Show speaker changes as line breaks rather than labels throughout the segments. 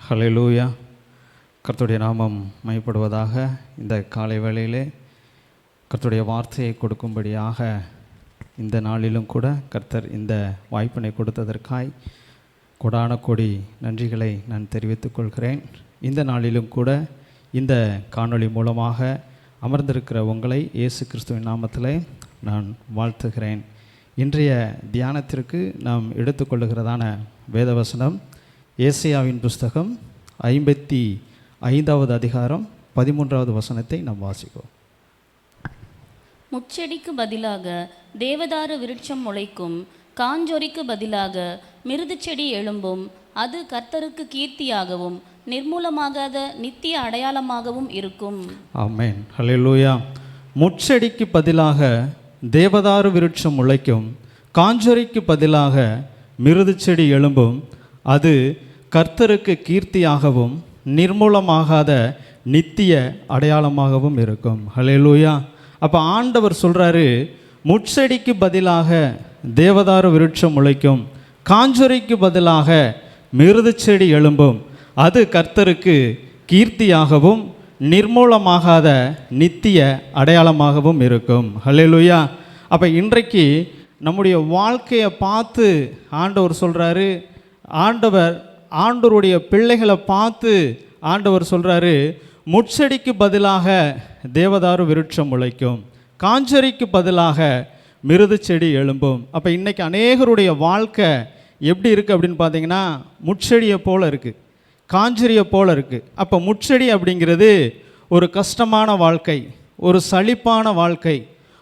ஹல்லேலூயா. கர்த்தருடைய நாமம் மையப்படுவதாக. இந்த காலை வேளையிலே கர்த்தருடைய வார்த்தையை கொடுக்கும்படியாக இந்த நாளிலும் கூட கர்த்தர் இந்த வாய்ப்பினை கொடுத்ததற்காய் கொடான கொடி நன்றிகளை நான் தெரிவித்துக் கொள்கிறேன். இந்த நாளிலும் கூட இந்த காணொளி மூலமாக அமர்ந்திருக்கிற உங்களை இயேசு கிறிஸ்துவின் நாமத்திலே நான் வாழ்த்துகிறேன். இன்றைய தியானத்திற்கு நாம் எடுத்துக்கொள்ளுகிறதான வேதவசனம் ஏசாயாவின் புஸ்தகம் 55வது அதிகாரம் 13வது வசனத்தை நாம் வாசிப்போம்.
முட்செடிக்கு பதிலாக தேவதாரு விருட்சம் முளைக்கும், காஞ்சொரிக்கு பதிலாக மிருதுச்செடி எழும்பும். அது கர்த்தருக்கு கீர்த்தியாகவும் நிர்மூலமாகாத நித்திய அடையாளமாகவும் இருக்கும்.
ஆமென். ஹல்லேலூயா. முட்செடிக்கு பதிலாக தேவதாரு விருட்சம் முளைக்கும், காஞ்சொரிக்கு பதிலாக மிருதுச்செடி எழும்பும். அது கர்த்தருக்கு கீர்த்தியாகவும் நிர்மூலமாகாத நித்திய அடையாளமாகவும் இருக்கும். ஹல்லேலூயா. அப்போ ஆண்டவர் சொல்கிறாரு, முட்செடிக்கு பதிலாக தேவதாரு விருட்சம் முளைக்கும், காஞ்சொரிக்கு பதிலாக மிருதுச்செடி எழும்பும். அது கர்த்தருக்கு கீர்த்தியாகவும் நிர்மூலமாகாத நித்திய அடையாளமாகவும் இருக்கும். ஹல்லேலூயா. அப்போ இன்றைக்கு நம்முடைய வாழ்க்கையை பார்த்து ஆண்டவர் சொல்கிறாரு, ஆண்டவருடைய பிள்ளைகளை பார்த்து ஆண்டவர் சொல்கிறாரு, முட்செடிக்கு பதிலாக தேவதாரு விருட்சம் முளைக்கும், காஞ்சொரிக்கு பதிலாக மிருது செடி எழும்பும். அப்போ இன்றைக்கி அநேகருடைய வாழ்க்கை எப்படி இருக்குது அப்படின்னு பார்த்தீங்கன்னா, முட்செடியை போல் இருக்குது, காஞ்சொரியை போல் இருக்குது. அப்போ முட்செடி அப்படிங்கிறது ஒரு கஷ்டமான வாழ்க்கை, ஒரு சலிப்பான வாழ்க்கை,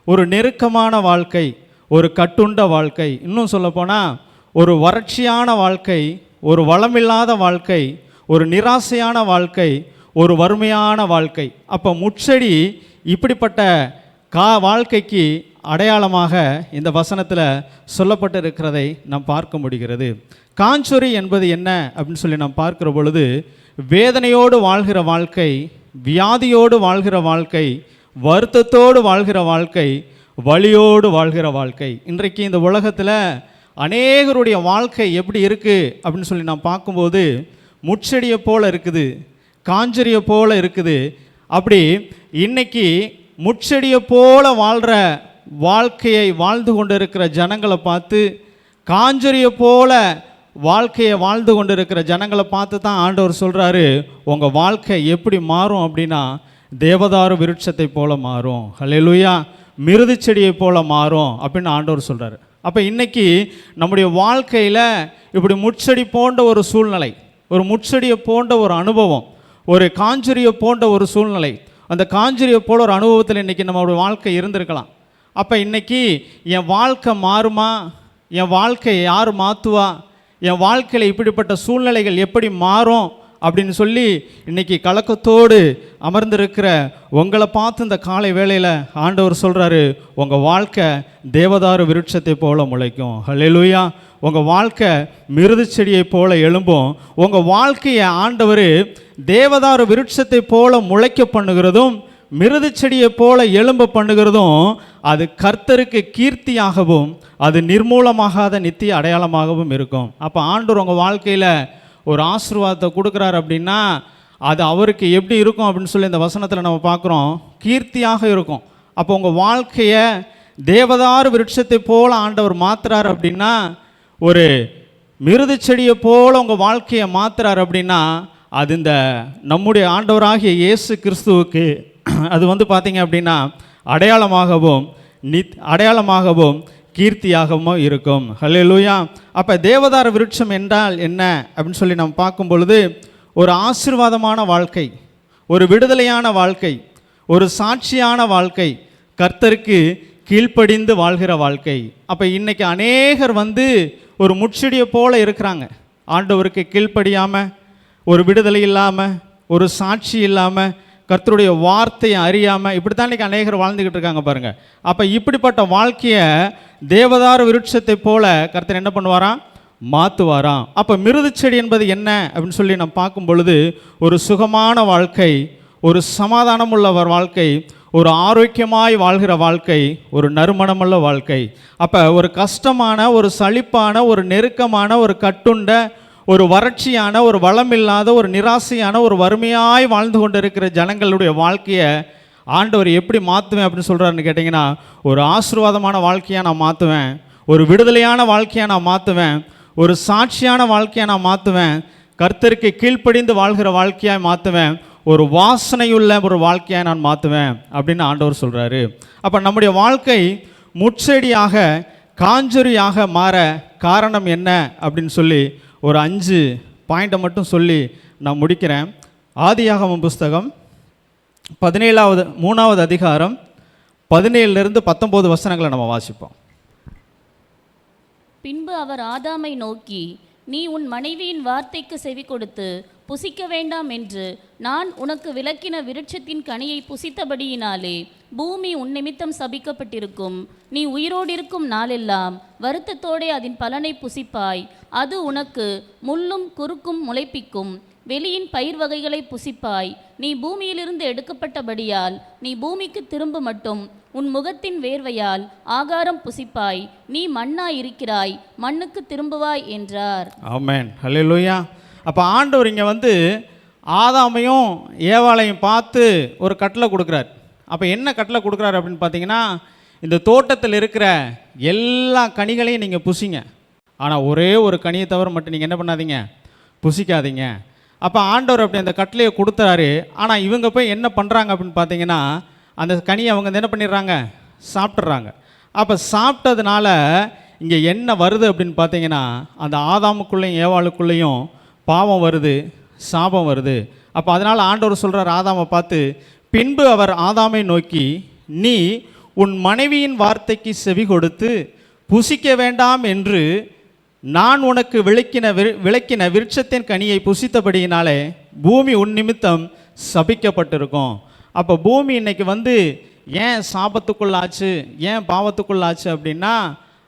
ஒரு நெருக்கமான வாழ்க்கை, ஒரு கட்டுண்ட வாழ்க்கை, இன்னும் சொல்லப்போனால் ஒரு வறட்சியான வாழ்க்கை, ஒரு வளமில்லாத வாழ்க்கை, ஒரு நிராசையான வாழ்க்கை, ஒரு வறுமையான வாழ்க்கை. அப்போ முட்செடி இப்படிப்பட்ட வாழ்க்கைக்கு அடையாளமாக இந்த வசனத்தில் சொல்லப்பட்டிருக்கிறதை நாம் பார்க்க முடிகிறது. காஞ்சொரி என்பது என்ன அப்படின்னு சொல்லி நாம் பார்க்கிற பொழுது, வேதனையோடு வாழ்கிற வாழ்க்கை, வியாதியோடு வாழ்கிற வாழ்க்கை, வருத்தத்தோடு வாழ்கிற வாழ்க்கை, வலியோடு வாழ்கிற வாழ்க்கை. இன்றைக்கு இந்த உலகத்தில் அநேகருடைய வாழ்க்கை எப்படி இருக்குது அப்படின்னு சொல்லி நாம் பார்க்கும்போது, முட்செடியை போல் இருக்குது, காஞ்சொரியை போல் இருக்குது. அப்படி இன்னைக்கு முட்செடியை போல் வாழ்கிற வாழ்க்கையை வாழ்ந்து கொண்டு இருக்கிற ஜனங்களை பார்த்து, காஞ்சொரியை போல வாழ்க்கையை வாழ்ந்து கொண்டு இருக்கிற ஜனங்களை பார்த்து தான் ஆண்டவர் சொல்கிறாரு, உங்கள் வாழ்க்கை எப்படி மாறும் அப்படின்னா தேவதாரு விருட்சத்தை போல மாறும். ஹல்லேலூயா. மிருது செடியை போல மாறும் அப்படின்னு ஆண்டவர் சொல்கிறாரு. அப்போ இன்றைக்கி நம்முடைய வாழ்க்கையில் இப்படி முட்செடி போன்ற ஒரு சூழ்நிலை, ஒரு முட்செடியை போன்ற ஒரு அனுபவம், ஒரு காஞ்சொரியை போன்ற ஒரு சூழ்நிலை, அந்த காஞ்சொரியை போல ஒரு அனுபவத்தில் இன்றைக்கி நம்மளுடைய வாழ்க்கை இருந்திருக்கலாம். அப்போ இன்றைக்கி என் வாழ்க்கை மாறுமா, என் வாழ்க்கையை யார் மாற்றுவா, என் வாழ்க்கையில் இப்படிப்பட்ட சூழ்நிலைகள் எப்படி மாறும் அப்படின்னு சொல்லி இன்றைக்கி கலக்கத்தோடு அமர்ந்திருக்கிற உங்களை பார்த்து இந்த காலை வேளையில் ஆண்டவர் சொல்கிறாரு, உங்கள் வாழ்க்கை தேவதாரு விருட்சத்தை போல முளைக்கும். ஹல்லேலூயா. உங்கள் வாழ்க்கை மிருது செடியை போல எழும்பும். உங்கள் வாழ்க்கையை ஆண்டவர் தேவதாரு விருட்சத்தை போல முளைக்க பண்ணுகிறதும், மிருது செடியை போல எழும்ப பண்ணுகிறதும், அது கர்த்தருக்கு கீர்த்தியாகவும் அது நிர்மூலமாகாத நித்திய அடையாளமாகவும் இருக்கும். அப்போ ஆண்டவர் உங்கள் வாழ்க்கையில் ஒரு ஆசீர்வாதத்தை கொடுக்குறாரு அப்படின்னா அது அவருக்கு எப்படி இருக்கும் அப்படின்னு சொல்லி இந்த வசனத்தில் நம்ம பார்க்குறோம், கீர்த்தியாக இருக்கும். அப்போ உங்கள் வாழ்க்கையை தேவதாரு விருட்சத்தை போல் ஆண்டவர் மாற்றுறாரு அப்படின்னா, ஒரு மிருது செடியை போல் உங்கள் வாழ்க்கையை மாற்றுறாரு அப்படின்னா, அது இந்த நம்முடைய ஆண்டவராகிய இயேசு கிறிஸ்துவுக்கு அது பார்த்தீங்க அப்படின்னா அடையாளமாகவும் கீர்த்தியாகவும் இருக்கும். ஹல்லேலூயா. அப்போ தேவதாரு விருட்சம் என்றால் என்ன அப்படின்னு சொல்லி நம்ம பார்க்கும் பொழுது, ஒரு ஆசீர்வாதமான வாழ்க்கை, ஒரு விடுதலையான வாழ்க்கை, ஒரு சாட்சியான வாழ்க்கை, கர்த்தருக்கு கீழ்ப்படிந்து வாழ்கிற வாழ்க்கை. அப்போ இன்றைக்கி அநேகர் ஒரு முட்செடியை போல் இருக்கிறாங்க, ஆண்டவருக்கு கீழ்ப்படியாமல், ஒரு விடுதலை இல்லாமல், ஒரு சாட்சி இல்லாமல், கர்த்தருடைய வார்த்தையை அறியாமல், இப்படி தான் இன்றைக்கி அநேகர் வாழ்ந்துக்கிட்டு இருக்காங்க பாருங்கள். அப்போ இப்படிப்பட்ட வாழ்க்கையை தேவதாரு விருட்சத்தை போல கர்த்தர் என்ன பண்ணுவாராம், மாற்றுவாராம். அப்போ மிருது செடி என்பது என்ன அப்படின்னு சொல்லி நம்ம பார்க்கும் பொழுது, ஒரு சுகமான வாழ்க்கை, ஒரு சமாதானம் உள்ள வாழ்க்கை, ஒரு ஆரோக்கியமாய் வாழ்கிற வாழ்க்கை, ஒரு நறுமணமுள்ள வாழ்க்கை. அப்போ ஒரு கஷ்டமான, ஒரு சலிப்பான, ஒரு நெருக்கமான, ஒரு கட்டுண்ட, ஒரு வறட்சியான, ஒரு வளமில்லாத, ஒரு நிராசையான, ஒரு வறுமையாய் வாழ்ந்து கொண்டு இருக்கிற ஜனங்களுடைய வாழ்க்கையை ஆண்டவர் எப்படி மாற்றுவேன் அப்படின்னு சொல்கிறாருன்னு கேட்டிங்கன்னா, ஒரு ஆசீர்வாதமான வாழ்க்கையாக நான் மாற்றுவேன், ஒரு விடுதலையான வாழ்க்கையாக நான் மாற்றுவேன், ஒரு சாட்சியான வாழ்க்கையாக நான் மாற்றுவேன், கர்த்தருக்கு கீழ்ப்படிந்து வாழ்கிற வாழ்க்கையாக மாற்றுவேன், ஒரு வாசனையுள்ள ஒரு வாழ்க்கையாக நான் மாற்றுவேன் அப்படின்னு ஆண்டவர் சொல்கிறாரு. அப்போ நம்முடைய வாழ்க்கை முட்செடியாக காஞ்சொரியாக மாற காரணம் என்ன அப்படின்னு சொல்லி ஒரு 5 பாயிண்ட்டை மட்டும் சொல்லி நான் முடிக்கிறேன். ஆதியாகமம் புஸ்தகம் 3வது அதிகாரம் 17 19 வசனங்களை நம்ம வாசிப்போம்.
பின்பு அவர் ஆதாமை நோக்கி, நீ உன் மனைவியின் வார்த்தைக்கு செவி கொடுத்து புசிக்க வேண்டாம் என்று நான் உனக்கு விலக்கின விருட்சத்தின் கனியை புசித்தபடியினாலே பூமி உன் நிமித்தம் சபிக்கப்பட்டிருக்கும். நீ உயிரோடிருக்கும் நாளெல்லாம் வருத்தத்தோடே அதன் பலனை புசிப்பாய். அது உனக்கு முள்ளும் குறுக்கும் முளைப்பிக்கும். வெளியின் பயிர் வகைகளை புசிப்பாய். நீ பூமியிலிருந்து எடுக்கப்பட்டபடியால் நீ பூமிக்கு திரும்ப மட்டும் உன் முகத்தின் வேர்வையால் ஆகாரம் புசிப்பாய். நீ மண்ணாய் இருக்கிறாய், மண்ணுக்கு திரும்புவாய் என்றார்.
ஆமென், ஹல்லேலூயா. அப்போ ஆண்டவர் இங்கே ஆதாமையும் ஏவாளையும் பார்த்து ஒரு கட்டளை கொடுக்குறார். அப்போ என்ன கட்டளை கொடுக்குறாரு அப்படின்னு பார்த்தீங்கன்னா, இந்த தோட்டத்தில் இருக்கிற எல்லா கனிகளையும் நீங்கள் புசிங்க, ஆனால் ஒரே ஒரு கனியை தவிர மட்டும் நீங்கள் என்ன பண்ணாதீங்க, புசிக்காதீங்க. அப்போ ஆண்டவர் அப்படி அந்த கட்டளையை கொடுத்தாரு. ஆனால் இவங்க போய் என்ன பண்ணுறாங்க அப்படின்னு பார்த்தீங்கன்னா, அந்த கனியை அவங்க என்ன பண்ணிடுறாங்க, சாப்பிட்றாங்க. அப்போ சாப்பிட்டதுனால இங்கே என்ன வருது அப்படின்னு பார்த்தீங்கன்னா, அந்த ஆதாமுக்குள்ளேயும் ஏவாளுக்குள்ளேயும் பாவம் வருது, சாபம் வருது. அப்போ அதனால் ஆண்டவர் சொல்கிறார் ஆதாமை பார்த்து, பின்பு அவர் ஆதாமை நோக்கி, நீ உன் மனைவியின் வார்த்தைக்கு செவி கொடுத்து புசிக்க வேண்டாம் என்று நான் உனக்கு விளக்கின விருட்சத்தின் கனியை புசித்தபடியினாலே பூமி உன் நிமித்தம் சபிக்கப்பட்டிருக்கும். அப்போ பூமி இன்னைக்கு ஏன் சாபத்துக்குள்ளாச்சு, ஏன் பாவத்துக்குள்ளாச்சு அப்படின்னா,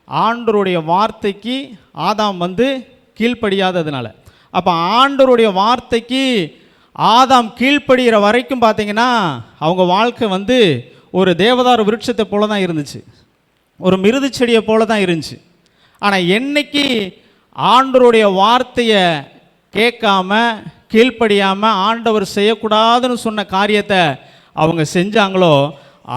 ஆண்டவருடைய வார்த்தைக்கு ஆதாம் கீழ்ப்படியாததுனால. அப்போ ஆண்டவருடைய வார்த்தைக்கு ஆதாம் கீழ்ப்படுகிற வரைக்கும் பார்த்தீங்கன்னா அவங்க வாழ்க்கை ஒரு தேவதாரு விருட்சத்தை போல தான் இருந்துச்சு, ஒரு மிருது செடியை போல தான் இருந்துச்சு. ஆனால் என்னைக்கு ஆண்டவருடைய வார்த்தையை கேட்காம கீழ்ப்படியாமல் ஆண்டவர் செய்யக்கூடாதுன்னு சொன்ன காரியத்தை அவங்க செஞ்சாங்களோ,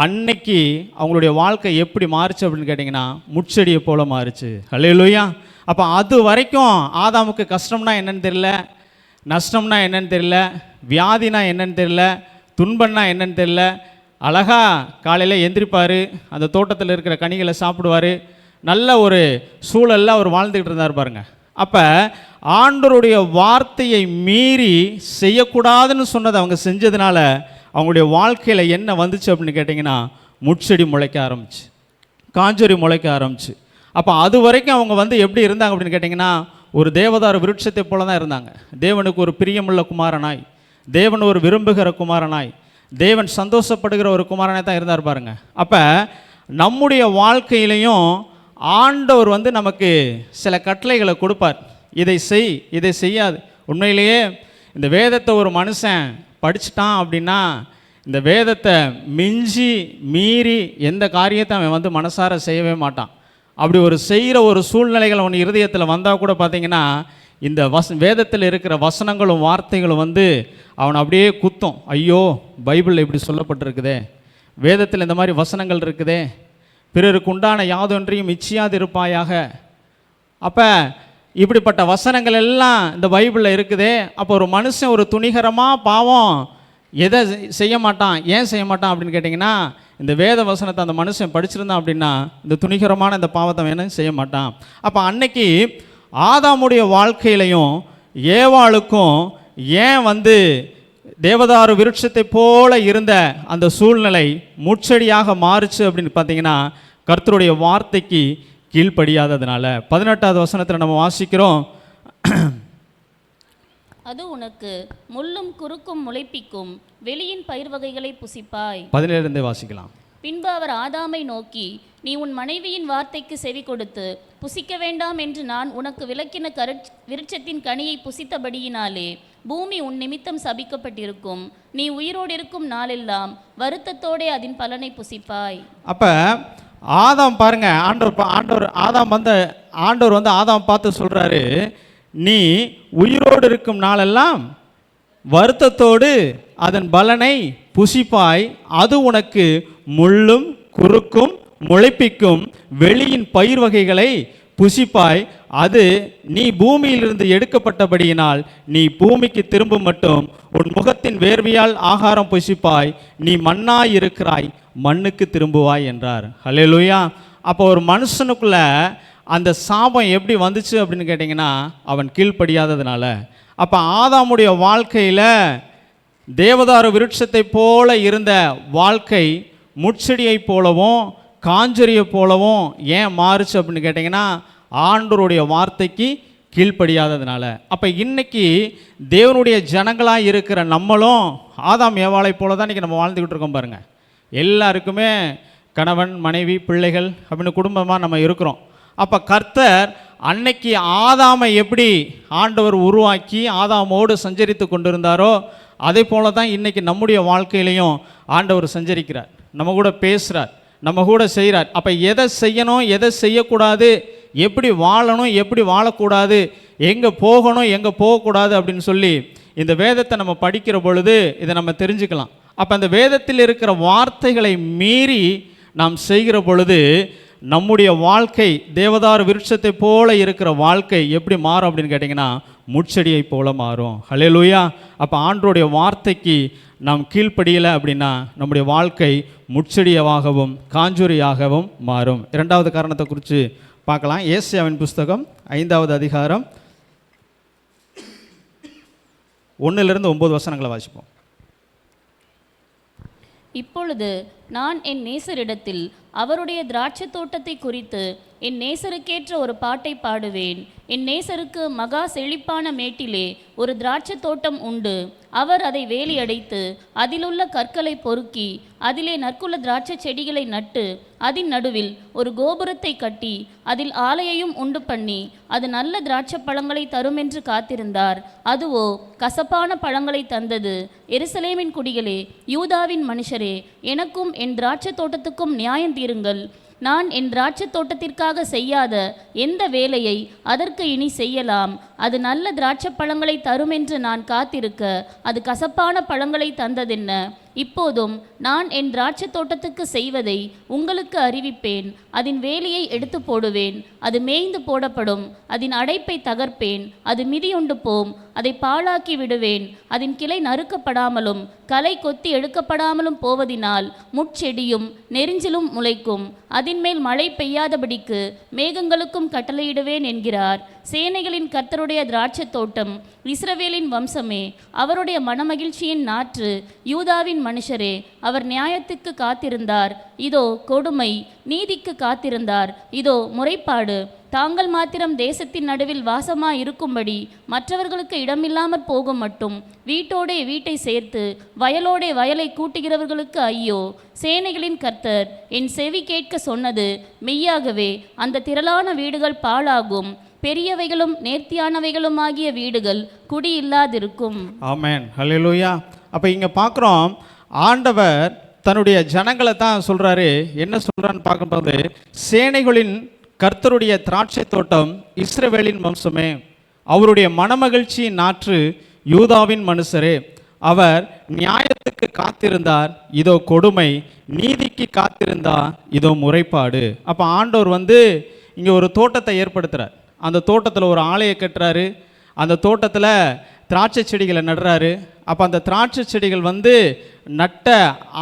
அன்னைக்கு அவங்களுடைய வாழ்க்கை எப்படி மாறுச்சு அப்படின்னு கேட்டிங்கன்னா, முட்செடியை போல மாறுச்சு. ஹல்லேலூயா. அப்போ அது வரைக்கும் ஆதாமுக்கு கஷ்டம்னா என்னன்னு தெரியல, நஷ்டம்னா என்னன்னு தெரியல, வியாதினா என்னன்னு தெரியல, துன்பம்னா என்னன்னு தெரியல. அழகா காலையில் எந்திரிப்பார், அந்த தோட்டத்தில் இருக்கிற கனிகளை சாப்பிடுவார், நல்ல ஒரு சூழலில் அவர் வாழ்ந்துக்கிட்டு இருந்தார் பாருங்க. அப்போ ஆண்டவருடைய வார்த்தையை மீறி செய்யக்கூடாதுன்னு சொன்னதை அவங்க செஞ்சதுனால அவங்களுடைய வாழ்க்கையில் என்ன வந்துச்சு அப்படின்னு கேட்டிங்கன்னா, முட்செடி முளைக்க ஆரம்பிச்சு, காஞ்சொரி முளைக்க ஆரம்பிச்சு. அப்போ அது வரைக்கும் அவங்க எப்படி இருந்தாங்க அப்படின்னு கேட்டிங்கன்னா, ஒரு தேவதாரு விருட்சத்தை போல தான் இருந்தாங்க. தேவனுக்கு ஒரு பிரியமுள்ள குமாரனாய், தேவன் ஒரு விரும்புகிற குமாரனாய், தேவன் சந்தோஷப்படுகிற ஒரு குமாரனாய் தான் இருந்தார் பாருங்க. அப்போ நம்முடைய வாழ்க்கையிலையும் ஆண்டவர் நமக்கு சில கட்டளைகளை கொடுப்பார். இதை செய், இதை செய்யாது. உண்மையிலேயே இந்த வேதத்தை ஒரு மனுஷன் படிச்சுட்டான் அப்படின்னா, இந்த வேதத்தை மிஞ்சி மீறி எந்த காரியத்தை அவன் மனசார செய்யவே மாட்டான். அப்படி ஒரு செய்கிற ஒரு சூழ்நிலைகள் அவன் இருதயத்தில் வந்தால் கூட பார்த்தீங்கன்னா, இந்த வேதத்தில் இருக்கிற வசனங்களும் வார்த்தைகளும் அவனை அப்படியே குத்தும். ஐயோ, பைபிளில் இப்படி சொல்லப்பட்டிருக்குதே, வேதத்தில் இந்த மாதிரி வசனங்கள் இருக்குதே, பிறருக்கு உண்டான யாதொன்றையும் இச்சியாது இருப்பாயாக. அப்போ இப்படிப்பட்ட வசனங்கள் எல்லாம் இந்த பைபிளில் இருக்குதே. அப்போ ஒரு மனுஷன் ஒரு துணிகரமாக பாவம் எதை செய்ய மாட்டான், ஏன் செய்ய மாட்டான் அப்படின்னு கேட்டிங்கன்னா, இந்த வேத வசனத்தை அந்த மனுஷன் படிச்சிருந்தான் அப்படின்னா இந்த துணிகரமான இந்த பாவத்தை வேணும் செய்ய மாட்டான். அப்போ அன்னைக்கு ஆதாமுடைய வாழ்க்கையிலையும் ஏவாளுக்கும் ஏன் தேவதாரு விருட்சத்தை போல இருந்த அந்த சூழ்நிலை முட்செடியாக மாறுச்சு அப்படின்னு பார்த்தீங்கன்னா, கர்த்தருடைய வார்த்தைக்கு கீழ்ப்படியாததுனால. 18வது வசனத்தில் நம்ம வாசிக்கிறோம்,
அது உனக்கு முள்ளும் குறுக்கும் முளைப்பிக்கும். வெளியின் பயிர் வகைகளை புசிப்பாய்.
17 வாசிக்கலாம்.
பின்பு அவர் ஆதாமை நோக்கி, நீ உன் மனைவியின் வார்த்தைக்கு செவி கொடுத்து புசிக்க வேண்டாம் என்று நான் உனக்கு விலக்கின விருட்சத்தின் கனியை புசித்தபடியினாலே பூமி உன் நிமித்தம் சபிக்கப்பட்டிருக்கும். நீ உயிரோடு இருக்கும் நாளெல்லாம் வருத்தத்தோடே அதன் பலனை புசிப்பாய்.
அப்போ ஆதாம் பாருங்க, ஆண்டவர் ஆதாம் ஆதாம் பார்த்து சொல்கிறாரு, நீ உயிரோடு இருக்கும் நாளெல்லாம் வருத்தத்தோடு அதன் பலனை புசிப்பாய். அது உனக்கு முள்ளும் குறுக்கும் முளைப்பிக்கும் வெளியின் பயிர் வகைகளை புசிப்பாய். அது நீ பூமியிலிருந்து எடுக்கப்பட்டபடியினால் நீ பூமிக்கு திரும்ப மட்டும் உன் முகத்தின் வேர்வையால் ஆகாரம் புசிப்பாய். நீ மண்ணாய் இருக்கிறாய், மண்ணுக்கு திரும்புவாய் என்றார். ஹல்லேலூயா. அப்போ ஒரு மனுஷனுக்குள்ள அந்த சாபம் எப்படி வந்துச்சு அப்படின்னு கேட்டிங்கன்னா, அவன் கீழ்ப்படியாததுனால. அப்போ ஆதாமுடைய வாழ்க்கையில் தேவதாரு விருட்சத்தை போல இருந்த வாழ்க்கை முட்செடியை போலவும் காஞ்சரியை போலவும் ஏன் மாறுச்சு அப்படின்னு கேட்டிங்கன்னா, ஆண்டவருடைய வார்த்தைக்கு கீழ்ப்படியாததுனால. அப்போ இன்னைக்கு தேவனுடைய ஜனங்களாக இருக்கிற நம்மளும் ஆதாம் ஏவாளை போல தான் இன்றைக்கி நம்ம வாழ்ந்துக்கிட்டு இருக்கோம் பாருங்கள். எல்லாருக்குமே கணவன் மனைவி பிள்ளைகள் அப்படின்னு குடும்பமாக நம்ம இருக்கிறோம். அப்போ கர்த்தர் அன்னைக்கு ஆதாமை எப்படி ஆண்டவர் உருவாக்கி ஆதாமோடு சஞ்சரித்து கொண்டிருந்தாரோ அதே போல தான் இன்றைக்கி நம்முடைய வாழ்க்கையிலையும் ஆண்டவர் சஞ்சரிக்கிறார், நம்ம கூட பேசுகிறார், நம்ம கூட செய்கிறார். அப்போ எதை செய்யணும் எதை செய்யக்கூடாது, எப்படி வாழணும் எப்படி வாழக்கூடாது, எங்கே போகணும் எங்கே போகக்கூடாது அப்படின்னு சொல்லி இந்த வேதத்தை நம்ம படிக்கிற பொழுது இதை நம்ம தெரிஞ்சுக்கலாம். அப்போ அந்த வேதத்தில் இருக்கிற வார்த்தைகளை மீறி நாம் செய்கிற பொழுது நம்முடைய வாழ்க்கை தேவதாரு விருட்சத்தை போல இருக்கிற வாழ்க்கை எப்படி மாறும் அப்படின்னு கேட்டிங்கன்னா, முட்செடியை போல மாறும். ஹல்லேலூயா. அப்போ ஆண்டவருடைய வார்த்தைக்கு நாம் கீழ்ப்படியலை அப்படின்னா நம்முடைய வாழ்க்கை முட்செடியாகவும் காஞ்சூரியாகவும் மாறும். இரண்டாவது காரணத்தை குறித்து பார்க்கலாம். ஏசாயாவின் புஸ்தகம் 5வது அதிகாரம் 1லிருந்து 9 வசனங்களை வாசிப்போம்.
இப்பொழுது நான் என் நேசரிடத்தில் அவருடைய திராட்சை தோட்டத்தை குறித்து என் நேசருக்கேற்ற ஒரு பாட்டை பாடுவேன். என் நேசருக்கு மகா செழிப்பான மேட்டிலே ஒரு திராட்சை தோட்டம் உண்டு. அவர் அதை வேலியடைத்து அதிலுள்ள கற்களை பொறுக்கி அதிலே நற்குல திராட்சை செடிகளை நட்டு அதன் நடுவில் ஒரு கோபுரத்தை கட்டி அதில் ஆலையையும் உண்டு பண்ணி அது நல்ல திராட்சை பழங்களை தரும் என்று காத்திருந்தார். அதுவோ கசப்பான பழங்களை தந்தது. எருசலேமின் குடிகளே, யூதாவின் மனுஷரே, எனக்கும் என் திராட்சை தோட்டத்துக்கும் நியாயம் தீருங்கள். நான் என் திராட்சை தோட்டத்திற்காக செய்யாத எந்த வேலையை அதற்கு இனி செய்யலாம்? அது நல்ல திராட்சை பழங்களை தரும் என்று நான் காத்திருக்க அது கசப்பான பழங்களை தந்ததென்ன? இப்போதும் நான் என் திராட்சை தோட்டத்துக்கு செய்வதை உங்களுக்கு அறிவிப்பேன். அதன் வேலியை எடுத்து போடுவேன், அது மேய்ந்து போடப்படும். அதன் அடைப்பை தகர்ப்பேன், அது மிதியுண்டு போம். அதை பாழாக்கி விடுவேன். அதன் கிளை நறுக்கப்படாமலும் களை கொத்தி எடுக்கப்படாமலும் போவதினால் முட்செடியும் நெரிஞ்சிலும் முளைக்கும். அதன் மேல் மழை பெய்யாதபடிக்கு மேகங்களுக்கும் கட்டளையிடுவேன் என்கிறார் சேனைகளின் கர்த்தருடைய திராட்சை தோட்டம். இஸ்ரவேலின் வம்சமே, அவருடைய மனமகிழ்ச்சியின் நாற்று. யூதாவின் மனுஷரே, அவர் நியாயத்துக்கு காத்திருந்தார். இதோ கொடுமை, நீதிக்கு காத்திருந்தார். இதோ முறைப்பாடு. தாங்கள் மாத்திரம் தேசத்தின் நடுவில் வாசமாய் இருக்கும்படி மற்றவர்களுக்கு இடமில்லாமற் போகும் மட்டும் வீட்டோடே வீட்டை சேர்த்து வயலோடே வயலை கூட்டுகிறவர்களுக்கு ஐயோ. சேனைகளின் கர்த்தர் என் செவி கேட்க சொன்னது மெய்யாகவே. அந்த திரளான வீடுகள் பாழாகும், பெரியவைகளும் நேர்த்தியானவைகளும் ஆகிய வீடுகள் குடியில்லாதிருக்கும்.
ஆமென். ஹல்லேலூயா. அப்போ இங்கே பார்க்குறோம், ஆண்டவர் தன்னுடைய ஜனங்களை தான் சொல்கிறாரு. என்ன சொல்கிறான்னு பார்க்கும்போது, சேனைகளின் கர்த்தருடைய திராட்சை தோட்டம் இஸ்ரவேலின் வம்சமே, அவருடைய மனமகிழ்ச்சியின் நாற்று யூதாவின் மனுஷரே, அவர் நியாயத்துக்கு காத்திருந்தார். இதோ கொடுமை, நீதிக்கு காத்திருந்தார். இதோ முறைப்பாடு. அப்போ ஆண்டவர் இங்கே ஒரு தோட்டத்தை ஏற்படுத்துகிறார். அந்த தோட்டத்தில் ஒரு ஆலையை கட்டுறாரு. அந்த தோட்டத்தில் திராட்சை செடிகளை நடுறாரு. அப்போ அந்த திராட்சை செடிகள் நட்ட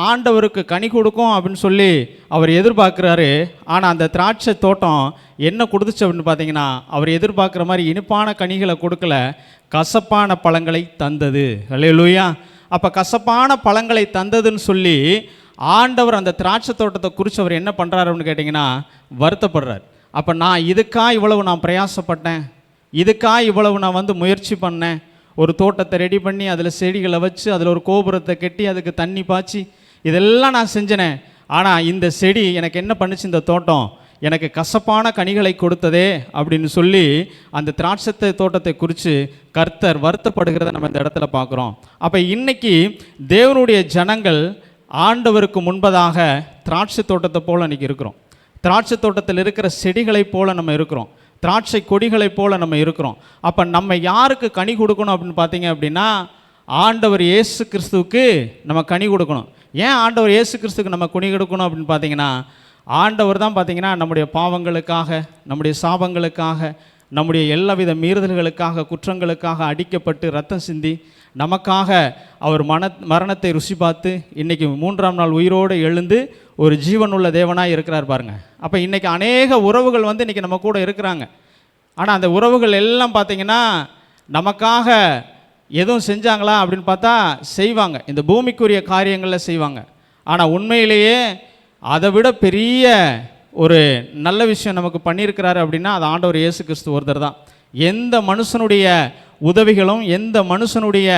ஆண்டவருக்கு கனி கொடுக்கும் அப்படின்னு சொல்லி அவர் எதிர்பார்க்குறாரு. ஆனால் அந்த திராட்சை தோட்டம் என்ன கொடுத்துச்சு அப்படின்னு பார்த்தீங்கன்னா, அவர் எதிர்பார்க்குற மாதிரி இனிப்பான கனிகளை கொடுக்கல, கசப்பான பழங்களை தந்தது. ஹல்லேலூயா. அப்போ கசப்பான பழங்களை தந்ததுன்னு சொல்லி ஆண்டவர் அந்த திராட்சை தோட்டத்தை குறித்து அவர் என்ன பண்ணுறாரு அப்படின்னு கேட்டிங்கன்னா, வருத்தப்படுறார். அப்போ நான் இதுக்காக இவ்வளவு நான் பிரயாசப்பட்டேன், இதுக்காக இவ்வளவு நான் முயற்சி பண்ணேன், ஒரு தோட்டத்தை ரெடி பண்ணி அதில் செடிகளை வச்சு அதில் ஒரு கோபுரத்தை கட்டி அதுக்கு தண்ணி பாய்ச்சி இதெல்லாம் நான் செஞ்சேனே. ஆனால் இந்த செடி எனக்கு என்ன பண்ணுச்சு, இந்த தோட்டம் எனக்கு கசப்பான கனிகளை கொடுத்ததே அப்படின்னு சொல்லி அந்த திராட்சை தோட்டத்தை குறித்து கர்த்தர் வருத்தப்படுகிறத நம்ம இந்த இடத்துல பார்க்குறோம். அப்போ இன்னைக்கு தேவனுடைய ஜனங்கள் ஆண்டவருக்கு முன்பதாக திராட்சை தோட்டத்தை போல் இன்றைக்கி இருக்கிறோம். திராட்சை தோட்டத்தில் இருக்கிற செடிகளை போல் நம்ம இருக்கிறோம். திராட்சை கொடிகளைப் போல நம்ம இருக்கிறோம். அப்போ நம்ம யாருக்கு கனி கொடுக்கணும் அப்படின்னு பார்த்தீங்க அப்படின்னா, ஆண்டவர் இயேசு கிறிஸ்துவுக்கு நம்ம கனி கொடுக்கணும். ஏன் ஆண்டவர் இயேசு கிறிஸ்துவுக்கு நம்ம கனி கொடுக்கணும் அப்படின்னு பார்த்தீங்கன்னா, ஆண்டவர் தான் பார்த்தீங்கன்னா நம்முடைய பாவங்களுக்காக, நம்முடைய சாபங்களுக்காக, நம்முடைய எல்லாவித மீறுதல்களுக்காக, குற்றங்களுக்காக அடிக்கப்பட்டு ரத்தம் சிந்தி நமக்காக அவர் மரணத்தை ருசி பார்த்து இன்றைக்கி 3ஆம் நாள் உயிரோடு எழுந்து ஒரு ஜீவனுள்ள தேவனாக இருக்கிறார் பாருங்க. அப்போ இன்றைக்கி அநேக உறவுகள் வந்து இன்றைக்கி நம்ம கூட இருக்கிறாங்க. ஆனால் அந்த உறவுகள் எல்லாம் பார்த்திங்கன்னா நமக்காக எதுவும் செஞ்சாங்களா அப்படின்னு பார்த்தா செய்வாங்க, இந்த பூமிக்குரிய காரியங்களில் செய்வாங்க. ஆனால் உண்மையிலேயே அதை விட பெரிய ஒரு நல்ல விஷயம் நமக்கு பண்ணியிருக்கிறாரு அப்படின்னா அது ஆண்டவர் இயேசு கிறிஸ்து ஒருத்தர் தான். எந்த மனுஷனுடைய உதவிகளும், எந்த மனுஷனுடைய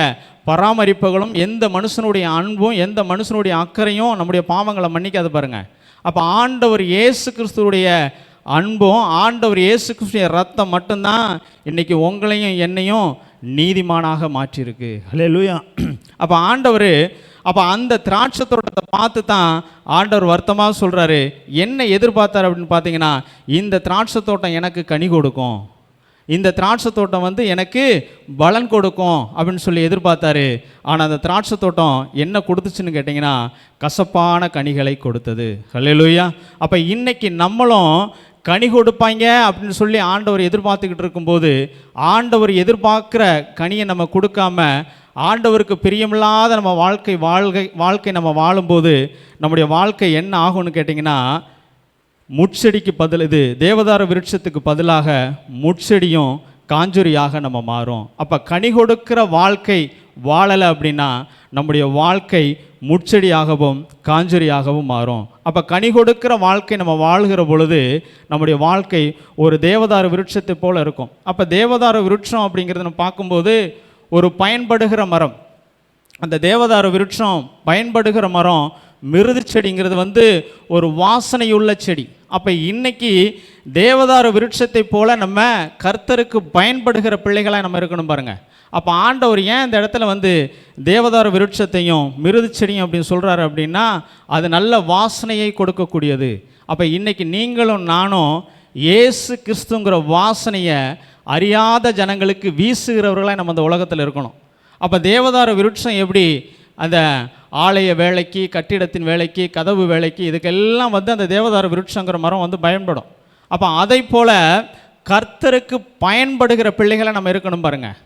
பராமரிப்புகளும், எந்த மனுஷனுடைய அன்பும், எந்த மனுஷனுடைய அக்கறையும் நம்முடைய பாவங்களை மன்னிக்காது பாருங்கள். அப்போ ஆண்டவர் இயேசு கிறிஸ்துவுடைய அன்பும், ஆண்டவர் இயேசு கிறிஸ்துடைய ரத்தம் மட்டும்தான் இன்றைக்கி உங்களையும் என்னையும் நீதிமானாக மாற்றியிருக்கு. ஹல்லேலூயா. அப்போ ஆண்டவர் அந்த திராட்சை தோட்டத்தை பார்த்து தான் ஆண்டவர் வருத்தமாக சொல்கிறாரு, என்ன எதிர்பார்த்தார் அப்படின்னு பார்த்தீங்கன்னா, இந்த திராட்சை தோட்டம் எனக்கு கனி கொடுக்கும், இந்த திராட்சை தோட்டம் வந்து எனக்கு பலன் கொடுக்கும் அப்படின்னு சொல்லி எதிர்பார்த்தாரு. ஆனால் அந்த திராட்சை தோட்டம் என்ன கொடுத்துச்சுன்னு கேட்டிங்கன்னா, கசப்பான கனிகளை கொடுத்தது. ஹல்லேலூயா. அப்போ இன்னைக்கு நம்மளும் கனி கொடுப்பாங்க அப்படின்னு சொல்லி ஆண்டவர் எதிர்பார்த்துக்கிட்டு இருக்கும்போது, ஆண்டவர் எதிர்பார்க்குற கனியை நம்ம கொடுக்காம ஆண்டவருக்கு பிரியமில்லாத நம்ம வாழ்க்கை நம்ம வாழும்போது நம்முடைய வாழ்க்கை என்ன ஆகும்னு கேட்டிங்கன்னா, முட்செடிக்கு பதில் இது தேவதார விருட்சத்துக்கு பதிலாக முட்செடியும் காஞ்சொரியாக நம்ம மாறும். அப்போ கனி கொடுக்கிற வாழ்க்கை வாழலை அப்படின்னா நம்முடைய வாழ்க்கை முட்செடியாகவும் காஞ்சொரியாகவும் மாறும். அப்போ கனி கொடுக்கிற வாழ்க்கை நம்ம வாழ்கிற பொழுது நம்முடைய வாழ்க்கை ஒரு தேவதார விருட்சத்தை போல் இருக்கும். அப்போ தேவதார விருட்சம் அப்படிங்கிறத நம்ம பார்க்கும்போது ஒரு பயன்படுகிற மரம். அந்த தேவதார விருட்சம் பயன்படுகிற மரம், மிருது செடிங்கிறது வந்து ஒரு வாசனையுள்ள செடி. அப்போ இன்னைக்கு தேவதார விருட்சத்தை போல நம்ம கர்த்தருக்கு பயன்படுகிற பிள்ளைகளாக நம்ம இருக்கணும் பாருங்கள். அப்போ ஆண்டவர் ஏன் இந்த இடத்துல வந்து தேவதார விருட்சத்தையும் மிருது செடியும் அப்படின்னு சொல்கிறாரு அப்படின்னா, அது நல்ல வாசனையை கொடுக்கக்கூடியது. அப்போ இன்றைக்கி நீங்களும் நானும் இயேசு கிறிஸ்துங்கிற வாசனையை அறியாத ஜனங்களுக்கு வீசுகிறவர்களாக நம்ம அந்த உலகத்தில் இருக்கணும். அப்போ தேவதார விருட்சம் எப்படி அந்த ஆலய வேலைக்கு, கட்டிடத்தின் வேலைக்கு, கதவு வேலைக்கு, இதுக்கெல்லாம் வந்து அந்த தேவதார விருட்சங்கிற மரம் வந்து பயன்படும். அப்போ அதை போல் கர்த்தருக்கு பயன்படுகிற பிள்ளைகளை நம்ம இருக்கணும் பாருங்கள்.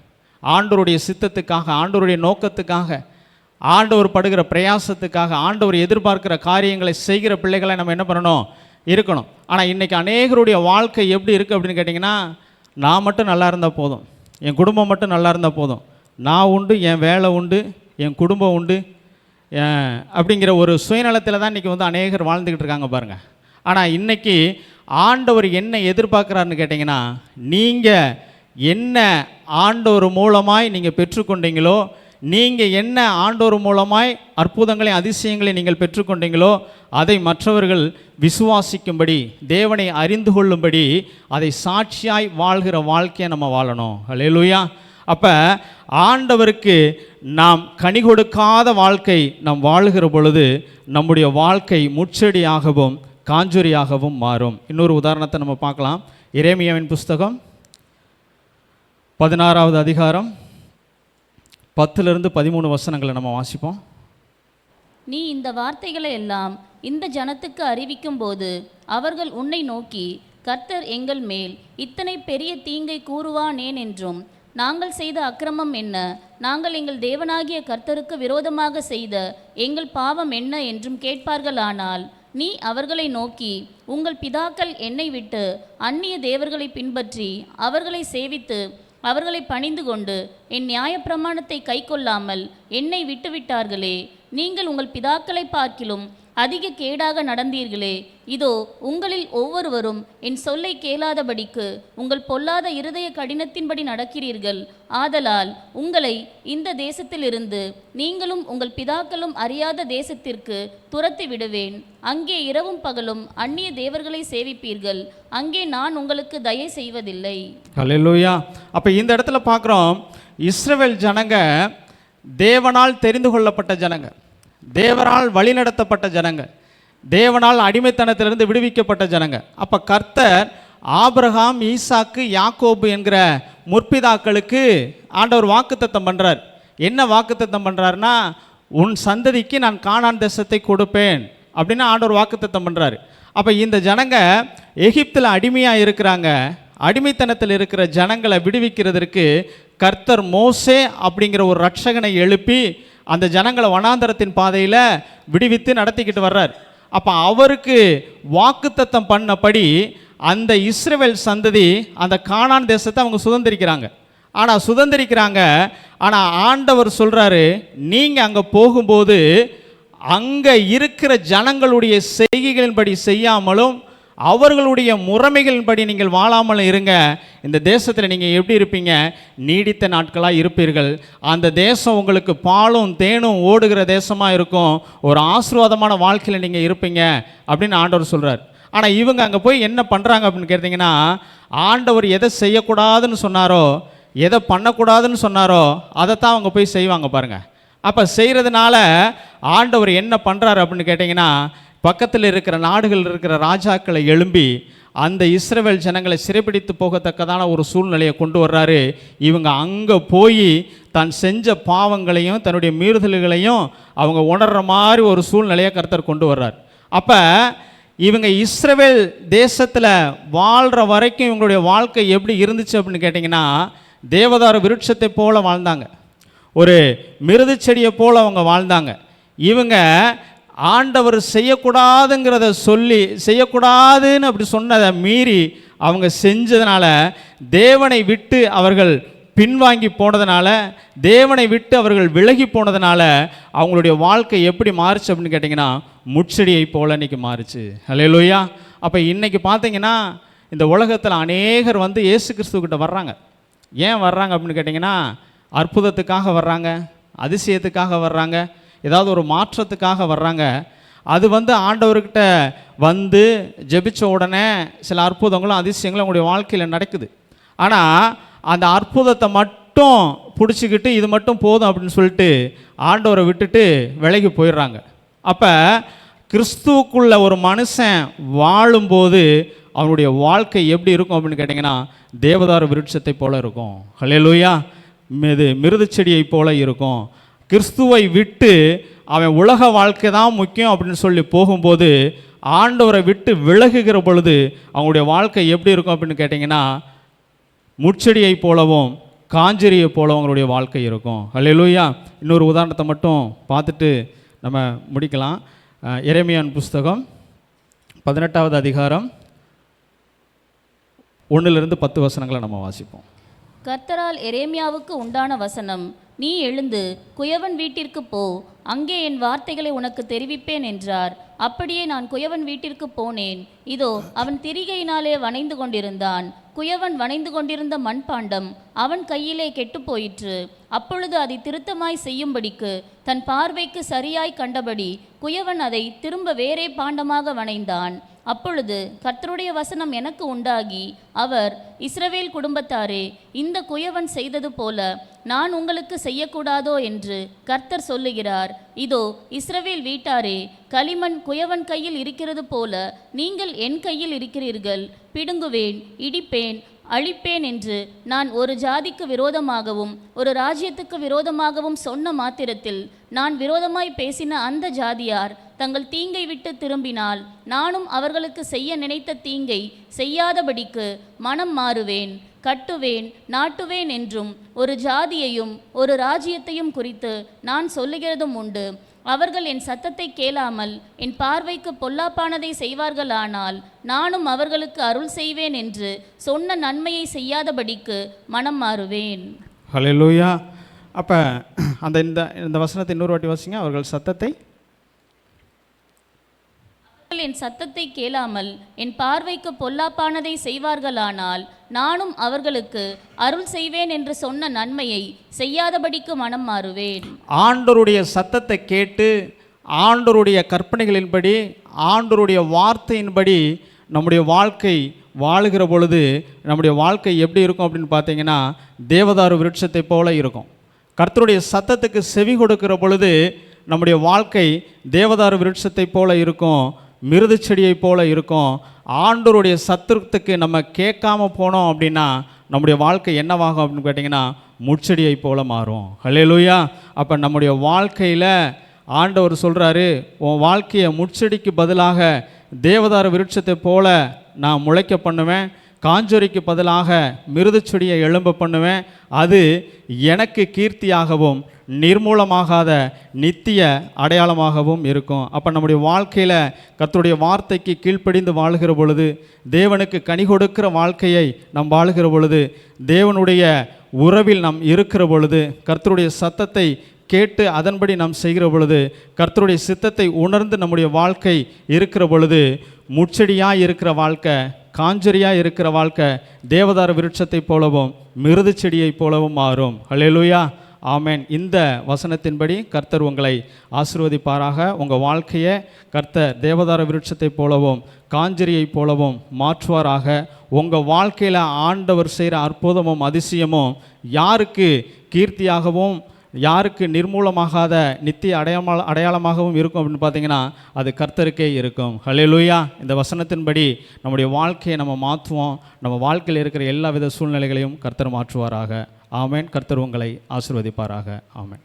ஆண்டவருடைய சித்தத்துக்காக, ஆண்டவருடைய நோக்கத்துக்காக, ஆண்டவர் படுகிற பிரயாசத்துக்காக, ஆண்டவர் எதிர்பார்க்கிற காரியங்களை செய்கிற பிள்ளைகளை நம்ம என்ன பண்ணணும், இருக்கணும். ஆனால் இன்றைக்கி அநேகருடைய வாழ்க்கை எப்படி இருக்குது அப்படின்னு கேட்டிங்கன்னா, நான் மட்டும் நல்லா இருந்தால் போதும், என் குடும்பம் மட்டும் நல்லா இருந்தால் போதும், நான் உண்டு, என் வேலை உண்டு, என் குடும்பம் உண்டு அப்படிங்கிற ஒரு சுயநலத்தில் தான் இன்றைக்கி வந்து அநேகர் வாழ்ந்துக்கிட்டு இருக்காங்க பாருங்கள். ஆனால் இன்றைக்கி ஆண்டவர் என்ன எதிர்பார்க்குறாருன்னு கேட்டிங்கன்னா, நீங்கள் என்ன ஆண்டவர் மூலமாய் நீங்கள் பெற்றுக்கொண்டீங்களோ, நீங்கள் என்ன ஆண்டவர் மூலமாய் அற்புதங்களை, அதிசயங்களை நீங்கள் பெற்றுக்கொண்டீங்களோ அதை மற்றவர்கள் விசுவாசிக்கும்படி, தேவனை அறிந்து கொள்ளும்படி அதை சாட்சியாய் வாழ்கிற வாழ்க்கையை நம்ம வாழணும். ஹல்லேலூயா. அப்போ ஆண்டவருக்கு நாம் கனி கொடுக்காத வாழ்க்கை நாம் வாழுகிற பொழுது நம்முடைய வாழ்க்கை முட்செடியாகவும் காஞ்சொரியாகவும் மாறும். இன்னொரு உதாரணத்தை நம்ம பார்க்கலாம். எரேமியாவின் புஸ்தகம் 16வது அதிகாரம் 10லிருந்து 13 வசனங்களை நம்ம வாசிப்போம்.
நீ இந்த வார்த்தைகளை எல்லாம் இந்த ஜனத்துக்கு அறிவிக்கும் போது அவர்கள் உன்னை நோக்கி, கர்த்தர் எங்கள் மேல் இத்தனை பெரிய தீங்கை கூறுவானேன் என்றும், நாங்கள் செய்த அக்கிரமம் என்ன, நாங்கள் எங்கள் தேவனாகிய கர்த்தருக்கு விரோதமாக செய்த எங்கள் பாவம் என்ன என்றும் கேட்பார்களானால், நீ அவர்களை நோக்கி, உங்கள் பிதாக்கள் என்னை விட்டு அந்நிய தேவர்களை பின்பற்றி அவர்களை சேவித்து அவர்களை பணிந்து கொண்டு என் நியாயப்பிரமாணத்தை கைக்கொள்ளாமல் என்னை விட்டுவிட்டார்களே, நீங்கள் உங்கள் பிதாக்களை பார்க்கிலும் அதிக கேடாக நடந்தீர்களே. இதோ உங்களில் ஒவ்வொருவரும் என் சொல்லை கேளாதபடிக்கு உங்கள் பொல்லாத இருதய கடினத்தின்படி நடக்கிறீர்கள். ஆதலால் உங்களை இந்த தேசத்திலிருந்து நீங்களும் உங்கள் பிதாக்களும் அறியாத தேசத்திற்கு துரத்தி விடுவேன். அங்கே இரவும் பகலும் அந்நிய தேவர்களை சேவிப்பீர்கள். அங்கே நான் உங்களுக்கு தயை செய்வதில்லை.
ஹல்லேலூயா. அப்போ இந்த இடத்துல பார்க்குறோம், இஸ்ரவேல் ஜனங்க தேவனால் தெரிந்து கொள்ளப்பட்ட ஜனங்க, தேவனால் வழிநடத்தப்பட்ட ஜனங்க, தேவனால் அடிமைத்தனத்திலிருந்து விடுவிக்கப்பட்ட ஜனங்க. அப்போ கர்த்தர் ஆபிரகாம், ஈசாக்கு, யாக்கோபு என்கிற முற்பிதாக்களுக்கு ஆண்டவர் வாக்குத்தத்தம் பண்ணுறார். என்ன வாக்குத்தத்தம் பண்ணுறாருன்னா, உன் சந்ததிக்கு நான் கானான் தேசத்தை கொடுப்பேன் அப்படின்னு ஆண்டவர் வாக்குத்தத்தம் பண்ணுறாரு. அப்போ இந்த ஜனங்க எகிப்தில் அடிமையாக இருக்கிறாங்க. அடிமைத்தனத்தில் இருக்கிற ஜனங்களை விடுவிக்கிறதற்கு கர்த்தர் மோசே அப்படிங்கிற ஒரு ரட்சகனை எழுப்பி அந்த ஜனங்களை வனாந்தரத்தின் பாதையில் விடுவித்து நடத்திக்கிட்டு வர்றார். அப்போ அவருக்கு வாக்குத்தத்தம் பண்ணபடி அந்த இஸ்ரவேல் சந்ததி அந்த கானான் தேசத்தை அவங்க சுதந்திரிக்கிறாங்க. ஆனால் ஆண்டவர் சொல்கிறாரு, நீங்கள் அங்கே போகும்போது அங்கே இருக்கிற ஜனங்களுடைய செய்கைகளின்படி செய்யாமலும் அவர்களுடைய முறைமைகளின்படி நீங்கள் வாழாமலும் இருங்க. இந்த தேசத்தில் நீங்கள் எப்படி இருப்பீங்க? நீடித்த நாட்களாக இருப்பீர்கள். அந்த தேசம் உங்களுக்கு பாலும் தேனும் ஓடுகிற தேசமாக இருக்கும். ஒரு ஆசீர்வாதமான வாழ்க்கையில் நீங்கள் இருப்பீங்க அப்படின்னு ஆண்டவர் சொல்கிறார். ஆனால் இவங்க அங்கே போய் என்ன பண்ணுறாங்க அப்படின்னு கேட்டிங்கன்னா, ஆண்டவர் எதை செய்யக்கூடாதுன்னு சொன்னாரோ, எதை பண்ணக்கூடாதுன்னு சொன்னாரோ அதைத்தான் அவங்க போய் செய்வாங்க பாருங்கள். அப்போ செய்கிறதுனால ஆண்டவர் என்ன பண்ணுறாரு அப்படின்னு கேட்டிங்கன்னா, பக்கத்தில் இருக்கிற நாடுகள் இருக்கிற ராஜாக்களை எழும்பி அந்த இஸ்ரவேல் ஜனங்களை சிறைப்பிடித்து போகத்தக்கதான ஒரு சூழ்நிலையை கொண்டு வர்றாரு. இவங்க அங்கே போய் தான் செஞ்ச பாவங்களையும் தன்னுடைய மீறுதல்களையும் அவங்க உணர்கிற மாதிரி ஒரு சூழ்நிலையை கர்த்தர் கொண்டு வர்றார். அப்போ இவங்க இஸ்ரவேல் தேசத்தில் வாழ்கிற வரைக்கும் இவங்களுடைய வாழ்க்கை எப்படி இருந்துச்சு அப்படின்னு கேட்டிங்கன்னா, தேவதாரு விருட்சத்தை போல வாழ்ந்தாங்க. ஒரு மிருது செடியை போல் அவங்க வாழ்ந்தாங்க. இவங்க ஆண்டவர் செய்யக்கூடாதுங்கிறத சொல்லி செய்யக்கூடாதுன்னு அப்படி சொன்னதை மீறி அவங்க செஞ்சதுனால, தேவனை விட்டு அவர்கள் பின்வாங்கி போனதுனால, தேவனை விட்டு அவர்கள் விலகி போனதுனால அவங்களுடைய வாழ்க்கை எப்படி மாறுச்சு அப்படின்னு கேட்டிங்கன்னா, முட்செடியை போல் இன்றைக்கி மாறுச்சு. ஹல்லேலூயா. அப்போ இன்றைக்கி பார்த்தீங்கன்னா இந்த உலகத்தில் அநேகர் இயேசு கிறிஸ்துக்கிட்ட வர்றாங்க. ஏன் வர்றாங்க அப்படின்னு கேட்டிங்கன்னா, அற்புதத்துக்காக வர்றாங்க, அதிசயத்துக்காக வர்றாங்க, ஏதாவது ஒரு மாற்றத்துக்காக வர்றாங்க. அது ஆண்டவர்கிட்ட ஜெபிச்ச உடனே சில அற்புதங்களும் அதிசயங்களும் அவங்களுடைய வாழ்க்கையில் நடக்குது. ஆனால் அந்த அற்புதத்தை மட்டும் பிடிச்சிக்கிட்டு இது மட்டும் போதும் அப்படின்னு சொல்லிட்டு ஆண்டவரை விட்டுட்டு விலகி போயிடுறாங்க. அப்போ கிறிஸ்துவுக்குள்ள ஒரு மனுஷன் வாழும்போது அவனுடைய வாழ்க்கை எப்படி இருக்கும் அப்படின்னு கேட்டிங்கன்னா, தேவதாரு விருட்சத்தை போல இருக்கும். ஹல்லேலூயா. மிருது செடியை போல இருக்கும். கிறிஸ்துவை விட்டு அவன் உலக வாழ்க்கை தான் முக்கியம் அப்படின்னு சொல்லி போகும்போது, ஆண்டவரை விட்டு விலகுகிற பொழுது அவங்களுடைய வாழ்க்கை எப்படி இருக்கும் அப்படின்னு கேட்டிங்கன்னா, முட்செடியை போலவும் காஞ்சரியை போலவும் அவங்களுடைய வாழ்க்கை இருக்கும். ஹல்லேலூயா. இன்னொரு உதாரணத்தை மட்டும் பார்த்துட்டு நம்ம முடிக்கலாம். எரேமியாவின் புஸ்தகம் 18வது அதிகாரம் 1லிருந்து 10 வசனங்களை நம்ம வாசிப்போம்.
கர்த்தரால் எரேமியாவுக்கு உண்டான வசனம், நீ எழுந்து குயவன் வீட்டிற்கு போ, அங்கே என் வார்த்தைகளை உனக்கு தெரிவிப்பேன் என்றார். அப்படியே நான் குயவன் வீட்டிற்கு போனேன். இதோ அவன் திரிகையினாலே வனைந்து கொண்டிருந்தான். குயவன் வனைந்து கொண்டிருந்த மண்பாண்டம் அவன் கையிலே கெட்டு போயிற்று. அப்பொழுது அதை திருத்தமாய் செய்யும்படிக்கு தன் பார்வைக்கு சரியாய் கண்டபடி குயவன் அதை திரும்ப வேறே பாண்டமாக வனைந்தான். அப்பொழுது கர்த்தருடைய வசனம் எனக்கு உண்டாகி, அவர், இஸ்ரவேல் குடும்பத்தாரே, இந்த குயவன் செய்தது போல நான் உங்களுக்கு செய்யக்கூடாதோ என்று கர்த்தர் சொல்லுகிறார். இதோ இஸ்ரவேல் வீட்டாரே, களிமண் குயவன் கையில் இருக்கிறது போல நீங்கள் என் கையில் இருக்கிறீர்கள். பிடுங்குவேன், இடிப்பேன், அழிப்பேன் என்று நான் ஒரு ஜாதிக்கு விரோதமாகவும் ஒரு ராஜ்யத்துக்கு விரோதமாகவும் சொன்ன மாத்திரத்தில் நான் விரோதமாய் பேசின அந்த ஜாதியார் தங்கள் தீங்கை விட்டு திரும்பினால், நானும் அவர்களுக்கு செய்ய நினைத்த தீங்கை செய்யாதபடிக்கு மனம் மாறுவேன், கட்டுவேன், நாட்டுவேன் என்றும் ஒரு ஜாதியையும் ஒரு ராஜ்யத்தையும் குறித்து நான் சொல்லுகிறதும் உண்டு. அவர்கள் என் சத்தத்தை கேளாமல் என் பார்வைக்கு பொல்லாப்பானதை செய்வார்களானால், நானும் அவர்களுக்கு அருள் செய்வேன் என்று சொன்ன நன்மையை செய்யாதபடிக்கு மனம் மாறுவேன்.
ஹல்லேலூயா. அப்போ இந்த வசனத்தை இன்னொரு வாட்டி வாசிங்க. அவர்கள் சத்தத்தை
என் சத்தத்தை கேளாமல் என் பார்வைக்கு பொல்லாப்பானதை செய்வார்களானால், நானும் அவர்களுக்கு அருள் செய்வேன் என்று சொன்ன நன்மையை செய்யாதபடிக்கு மனம் மாறுவேன்.
ஆண்டவருடைய சத்தத்தை கேட்டு ஆண்டவருடைய கற்பனைகளின்படி ஆண்டவருடைய வார்த்தையின்படி நம்முடைய வாழ்க்கை வாழுகிற பொழுது நம்முடைய வாழ்க்கை எப்படி இருக்கும் அப்படின்னு பார்த்தீங்கன்னா, தேவதாரு விருட்சத்தை போல இருக்கும். கர்த்தருடைய சத்தத்துக்கு செவி கொடுக்கிற பொழுது நம்முடைய வாழ்க்கை தேவதாரு விருட்சத்தை போல இருக்கும். மிருது செடியை போல இருக்கும். ஆண்டவருடைய சத்துருத்துக்கு நம்ம கேட்காம போனோம் அப்படின்னா நம்முடைய வாழ்க்கை என்னவாகும் அப்படின்னு கேட்டிங்கன்னா முட்செடியை போல மாறும். ஹல்லேலூயா. அப்போ நம்முடைய வாழ்க்கையில் ஆண்டவர் சொல்கிறாரு, உன் வாழ்க்கையை முட்செடிக்கு பதிலாக தேவதாரு விருட்சத்தை போல நான் முளைக்க பண்ணுவேன், காஞ்சொரிக்கு பதிலாக மிருது செடியை எழும்ப பண்ணுவேன். அது எனக்கு கீர்த்தியாகவும் நிர்மூலமாகாத நித்திய அடையாளமாகவும் இருக்கும். அப்போ நம்முடைய வாழ்க்கையில் கர்த்தருடைய வார்த்தைக்கு கீழ்ப்படிந்து வாழுகிற பொழுது, தேவனுக்கு கனி கொடுக்கிற வாழ்க்கையை நாம் வாழுகிற பொழுது, தேவனுடைய உறவில் நாம் இருக்கிற பொழுது, கர்த்தருடைய சத்தத்தை கேட்டு அதன்படி நாம் செய்கிற பொழுது, கர்த்தருடைய சித்தத்தை உணர்ந்து நம்முடைய வாழ்க்கை இருக்கிற பொழுது, முட்செடியாக இருக்கிற வாழ்க்கை, காஞ்சரியாக இருக்கிற வாழ்க்கை தேவதாரு விருட்சத்தை போலவும் மிருது செடியை போலவும் மாறும். ஹல்லேலூயா. ஆமென். இந்த வசனத்தின்படி கர்த்தர் உங்களை ஆசீர்வதிப்பாராக. உங்கள் வாழ்க்கையை கர்த்தர் தேவதார விருட்சத்தை போலவும் காஞ்சரியை போலவும் மாற்றுவாராக. உங்கள் வாழ்க்கையில் ஆண்டவர் செய்கிற அற்புதமும் அதிசயமும் யாருக்கு கீர்த்தியாகவும் யாருக்கு நிர்மூலமாகாத நித்திய அடையாளமாகவும் இருக்கும் அப்படின்னு பார்த்தீங்கன்னா அது கர்த்தருக்கே இருக்கும். ஹல்லேலூயா. இந்த வசனத்தின்படி நம்முடைய வாழ்க்கையை நம்ம மாற்றுவோம். நம்ம வாழ்க்கையில் இருக்கிற எல்லா வித சூழ்நிலைகளையும் கர்த்தர் மாற்றுவாராக. ஆமென். கர்த்தர் உங்களை ஆசீர்வதிப்பாராக. ஆமென்.